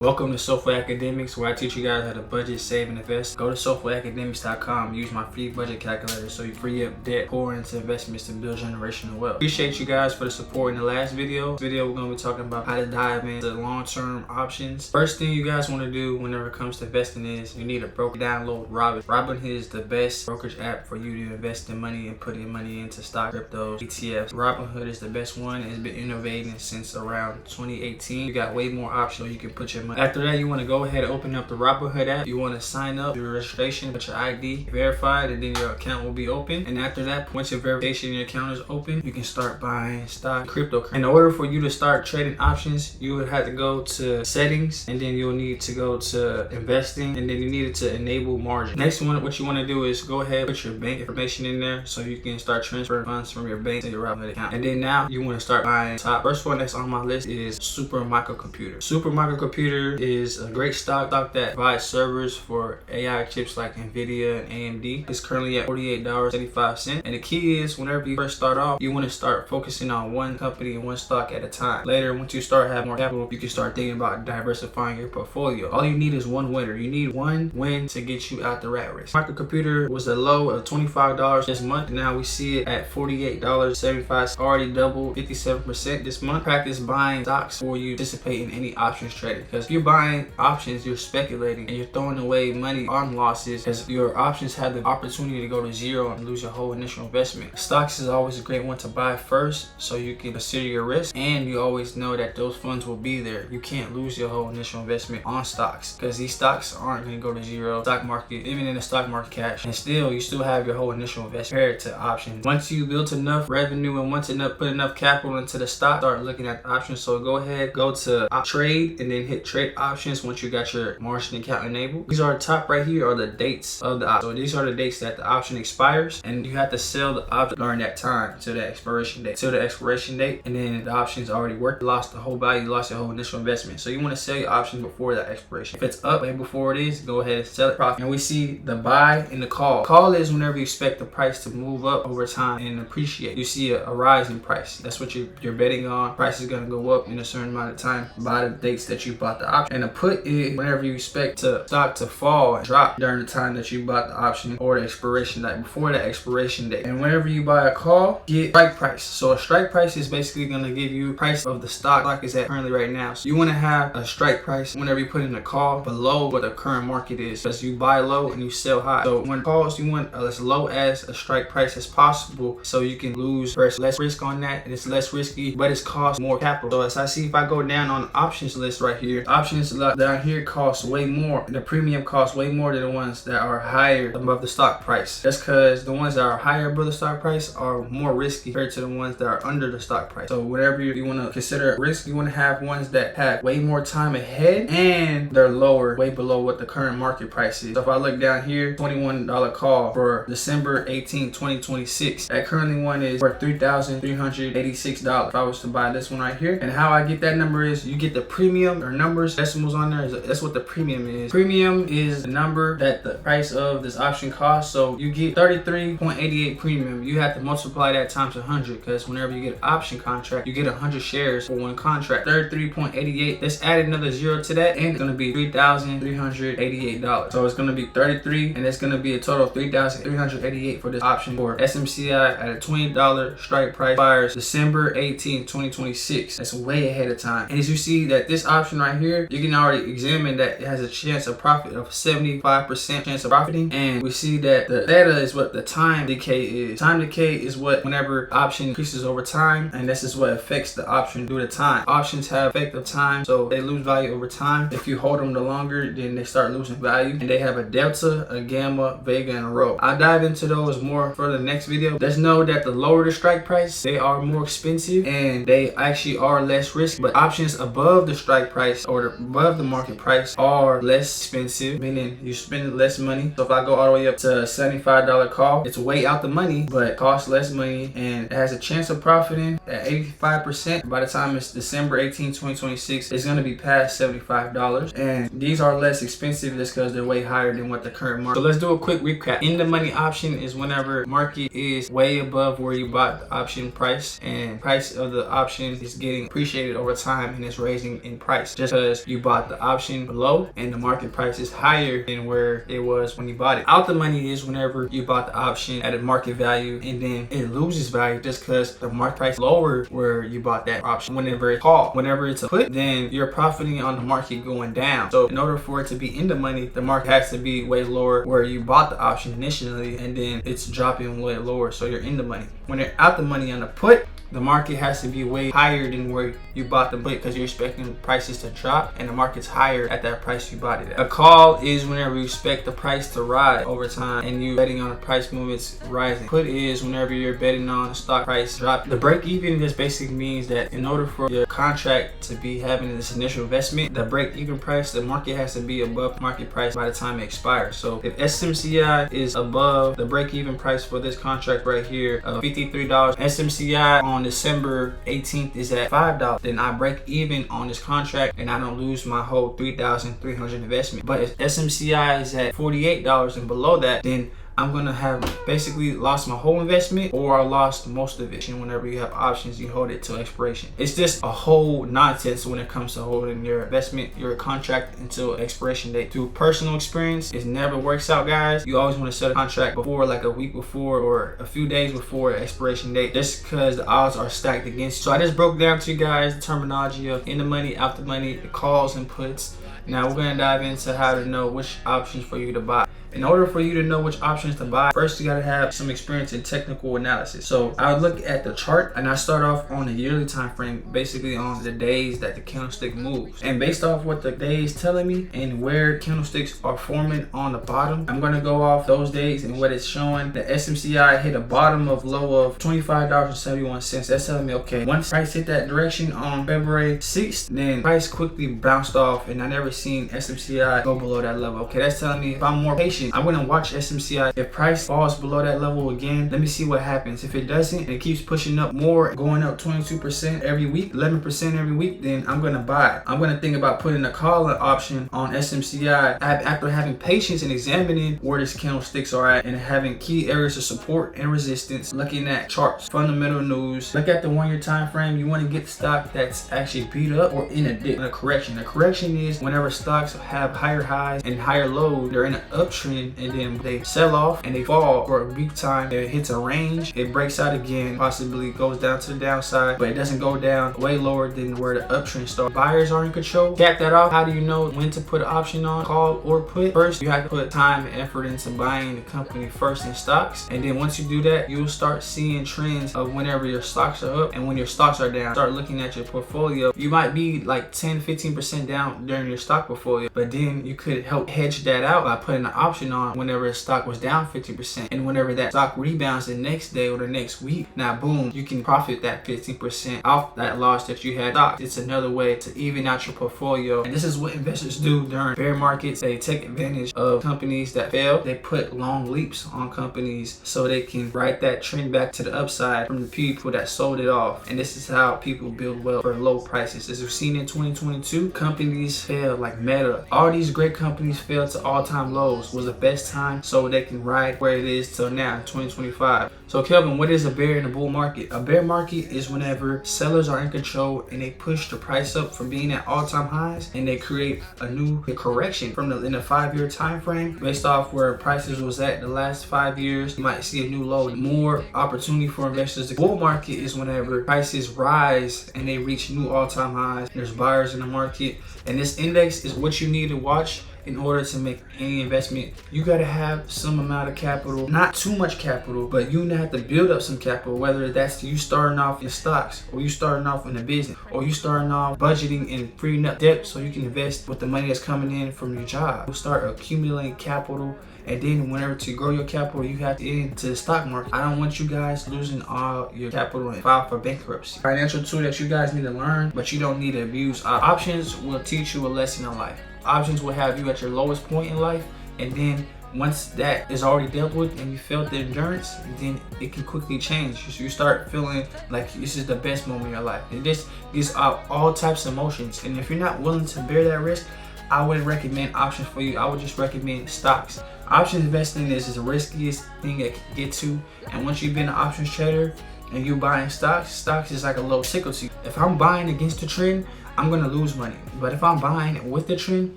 Welcome to Soulful Academics, where I teach you guys how to budget, save, and invest. Go to soulfulacademics.com, use my free budget calculator so you free up debt, pour into investments to build generational wealth. Appreciate you guys for the support in the last video. This video, we're going to be talking about how to dive into long-term options. First thing you guys want to do whenever it comes to investing is you need to download Robinhood. Robinhood is the best brokerage app for you to invest in money and putting money into stock, cryptos, ETFs. Robinhood is the best one. It's been innovating since around 2018. You got way more options so you can put your money. After that, you want to go ahead and open up the Robinhood app. You want to sign up, do your registration, put your ID verified, and then your account will be open. And after that, once your verification in your account is open, you can start buying stock, cryptocurrency. In order for you to start trading options, you would have to go to settings, and then you'll need to go to investing, and then you need to enable margin. Next one, what you want to do is go ahead, put your bank information in there so you can start transferring funds from your bank to your Robinhood account. And then now you want to start buying stock. First one that's on my list is Super Microcomputer. Super Microcomputer is a great stock that provides servers for AI chips like NVIDIA and AMD. It's currently at $48.75. And the key is whenever you first start off, you want to start focusing on one company and one stock at a time. Later, once you start having more capital, you can start thinking about diversifying your portfolio. All you need is one winner. You need one win to get you out the rat race. Microcomputer was a low of $25 this month. Now we see it at $48.75. Already doubled 57% this month. Practice buying stocks before you participate in any options trading, because if you're buying options, you're speculating and you're throwing away money on losses, because your options have the opportunity to go to zero and lose your whole initial investment. Stocks is always a great one to buy first so you can consider your risk, and you always know that those funds will be there. You can't lose your whole initial investment on stocks, because these stocks aren't going to go to zero. Stock market, even in the stock market cash, and still you still have your whole initial investment compared to options. Once you built enough revenue and once put enough capital into the stock, start looking at the options. So go ahead, go to trade, and then hit trade options once you got your margin account enabled. These are top right here are the dates of the option. So these are the dates that the option expires, and you have to sell the option during that time to the expiration date. And then the options already worked, lost the whole value, lost your whole initial investment. So you want to sell your option before that expiration. If it's up right before it is, go ahead and sell it profit. And we see the buy and the call. Call is whenever you expect the price to move up over time and appreciate. You see a rise in price. That's what you're betting on. Price is going to go up in a certain amount of time by the dates that you bought the option. And a put is whenever you expect the stock to fall and drop during the time that you bought the option or the expiration date, before the expiration date. And whenever you buy a call, get strike price. So a strike price is basically going to give you price of the stock is at currently right now. So you want to have a strike price whenever you put in a call below what the current market is, because you buy low and you sell high. So when calls, you want as low as a strike price as possible so you can lose less risk on that, and it's less risky, but it's cost more capital. So as I see, if I go down on the options list right here, options down here cost way more. The premium costs way more than the ones that are higher above the stock price. That's because the ones that are higher above the stock price are more risky compared to the ones that are under the stock price. So whenever you want to consider risk, you want to have ones that have way more time ahead and they're lower, way below what the current market price is. So if I look down here, $21 call for December 18, 2026. That currently one is worth $3,386 if I was to buy this one right here. And how I get that number is you get the premium or numbers, decimals on there. That's what the premium is. Premium is the number that the price of this option costs. So you get 33.88 premium. You have to multiply that times 100, because whenever you get an option contract, you get 100 shares for one contract. 33.88. Let's add another zero to that, and it's going to be $3,388. So it's going to be 33, and it's going to be a total of $3,388 for this option for SMCI at a $20 strike price. Expires December 18, 2026. That's way ahead of time. And as you see that this option right here, you can already examine that it has a chance of profit of 75% chance of profiting. And we see that the theta is what the time decay is. Time decay is what whenever option increases over time, and this is what affects the option due to time. Options have effect of time, so they lose value over time. If you hold them the longer, then they start losing value, and they have a delta, a gamma, vega, and a rho. I'll dive into those more for the next video. Just know that the lower the strike price, they are more expensive and they actually are less risky. But options above the strike price or above the market price are less expensive, meaning you spend less money. So if I go all the way up to $75 call, it's way out the money, but costs less money and it has a chance of profiting at 85%. By the time it's December 18, 2026, it's going to be past $75. And these are less expensive just because they're way higher than what the current market. So let's do a quick recap. In the money option is whenever market is way above where you bought the option price, and price of the option is getting appreciated over time and it's raising in price. Just because because you bought the option below and the market price is higher than where it was when you bought it. Out the money is whenever you bought the option at a market value and then it loses value just because the market price lower where you bought that option. Whenever it's called, whenever it's a put, then you're profiting on the market going down. So in order for it to be in the money, the market has to be way lower where you bought the option initially, and then it's dropping way lower, so you're in the money. When you're out the money on the put, the market has to be way higher than where you bought the put because you're expecting prices to drop and the market's higher at that price you bought it at. A call is whenever you expect the price to rise over time and you betting on the price movements rising. Put is whenever you're betting on the stock price drop. The break even just basically means that in order for your contract to be having this initial investment, the break even price, the market has to be above market price by the time it expires. So if SMCI is above the break even price for this contract right here of $53, SMCI on December 18th is at $5, then I break even on this contract and I don't lose my whole $3,300 investment. But if SMCI is at $48 and below that, then I'm gonna have basically lost my whole investment or I lost most of it. And whenever you have options, you hold it till expiration. It's just a whole nonsense when it comes to holding your investment, your contract until expiration date. Through personal experience, it never works out, guys. You always want to set a contract before, like a week before or a few days before expiration date, just because the odds are stacked against you. So I just broke down to you guys the terminology of in the money, out the money, the calls and puts. Now we're gonna dive into how to know which options for you to buy. In order for you to know which options to buy, first you gotta have some experience in technical analysis. So I would look at the chart and I start off on a yearly time frame, basically on the days that the candlestick moves. And based off what the day is telling me and where candlesticks are forming on the bottom, I'm gonna go off those days and what it's showing. The SMCI hit a bottom of low of $25.71. That's telling me, okay, once price hit that direction on February 6th, then price quickly bounced off and I never seen SMCI go below that level. Okay, that's telling me if I'm more patient, I'm gonna watch SMCI. If price falls below that level again, let me see what happens. If it doesn't and it keeps pushing up more, going up 22% every week, 11% every week, then I'm gonna buy. I'm gonna think about putting a call option on SMCI after having patience and examining where these candlesticks are at and having key areas of support and resistance, looking at charts, fundamental news. Look at the 1 year time frame. You want to get the stock that's actually beat up or in a dip, in a correction. A correction is whenever stocks have higher highs and higher lows, they're in an uptrend and then they sell off and they fall for a brief time. It hits a range, it breaks out again, possibly goes down to the downside, but it doesn't go down way lower than where the uptrend starts. Buyers are in control. Cap that off. How do you know when to put an option on, call or put? First, you have to put time and effort into buying the company first in stocks, and then once you do that, you'll start seeing trends of whenever your stocks are up and when your stocks are down. Start looking at your portfolio. You might be like 10-15% down during your stock portfolio, but then you could help hedge that out by putting an option on whenever a stock was down 50%, and whenever that stock rebounds the next day or the next week, now boom, you can profit that 15% off that loss that you had stock. It's another way to even out your portfolio, and this is what investors do during bear markets. They take advantage of companies that fail. They put long leaps on companies so they can ride that trend back to the upside from the people that sold it off, and this is how people build wealth for low prices. As we've seen in 2022, companies fail like Meta. All these great companies fail to all-time lows. Was the best time so they can ride where it is till now, 2025. So Kelvin, what is a bear in a bull market? A bear market is whenever sellers are in control and they push the price up from being at all-time highs and they create a new correction from in a 5-year time frame based off where prices was at the last 5 years. You might see a new low. More opportunity for investors. The bull market is whenever prices rise and they reach new all-time highs. There's buyers in the market, and this index is what you need to watch in order to make any investment. You gotta have some amount of capital, not too much capital, but you have to build up some capital, whether that's you starting off in stocks or you starting off in a business or you starting off budgeting and freeing up debt so you can invest with the money that's coming in from your job. You'll start accumulating capital, and then whenever to grow your capital, you have to get into the stock market. I don't want you guys losing all your capital and file for bankruptcy. Financial tool that you guys need to learn, but you don't need to abuse. Options will teach you a lesson in life. Options will have you at your lowest point in life, and then once that is already dealt with and you felt the endurance, then it can quickly change. So you start feeling like this is the best moment in your life. It just gets out all types of emotions, and if you're not willing to bear that risk, I wouldn't recommend options for you. I would just recommend stocks. Options investing is the riskiest thing I can get to, and once you've been an options trader and you're buying stocks is like a little sickle to you. If I'm buying against the trend, I'm gonna lose money. But if I'm buying with the trend,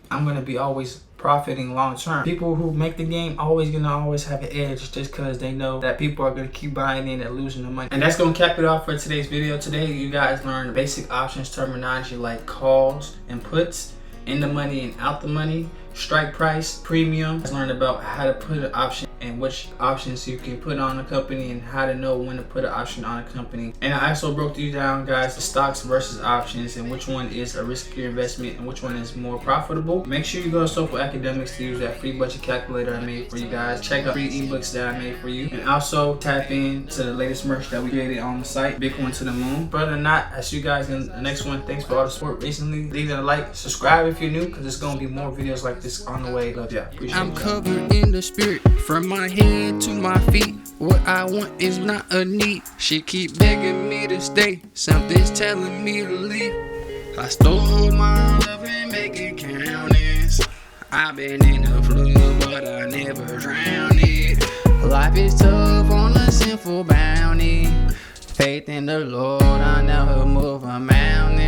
I'm gonna be always profiting long term. People who make the game always have an edge just because they know that people are gonna keep buying in and losing the money. And that's gonna cap it off for today's video. Today you guys learned basic options terminology like calls and puts, in the money and out the money, strike price, premium. I learned about how to put an option and which options you can put on a company and how to know when to put an option on a company. And I also broke you down, guys, the stocks versus options and which one is a riskier investment and which one is more profitable. Make sure you go to Soulful Academics to use that free budget calculator I made for you guys. Check out free ebooks that I made for you, and also tap into the latest merch that we created on the site, Bitcoin to the moon. Further than that, I see you guys in the next one. Thanks for all the support recently. Leave a like, subscribe if you're new, because there's gonna be more videos like this on the way. Love ya. Appreciate I'm covered in the spirit from my head to my feet. What I want is not a need. She keep begging me to stay. Something's telling me to leave. I stole my love and make it count. I've been in the flood, but I never drowned it. Life is tough on a sinful bounty. Faith in the Lord, I never move a mountain.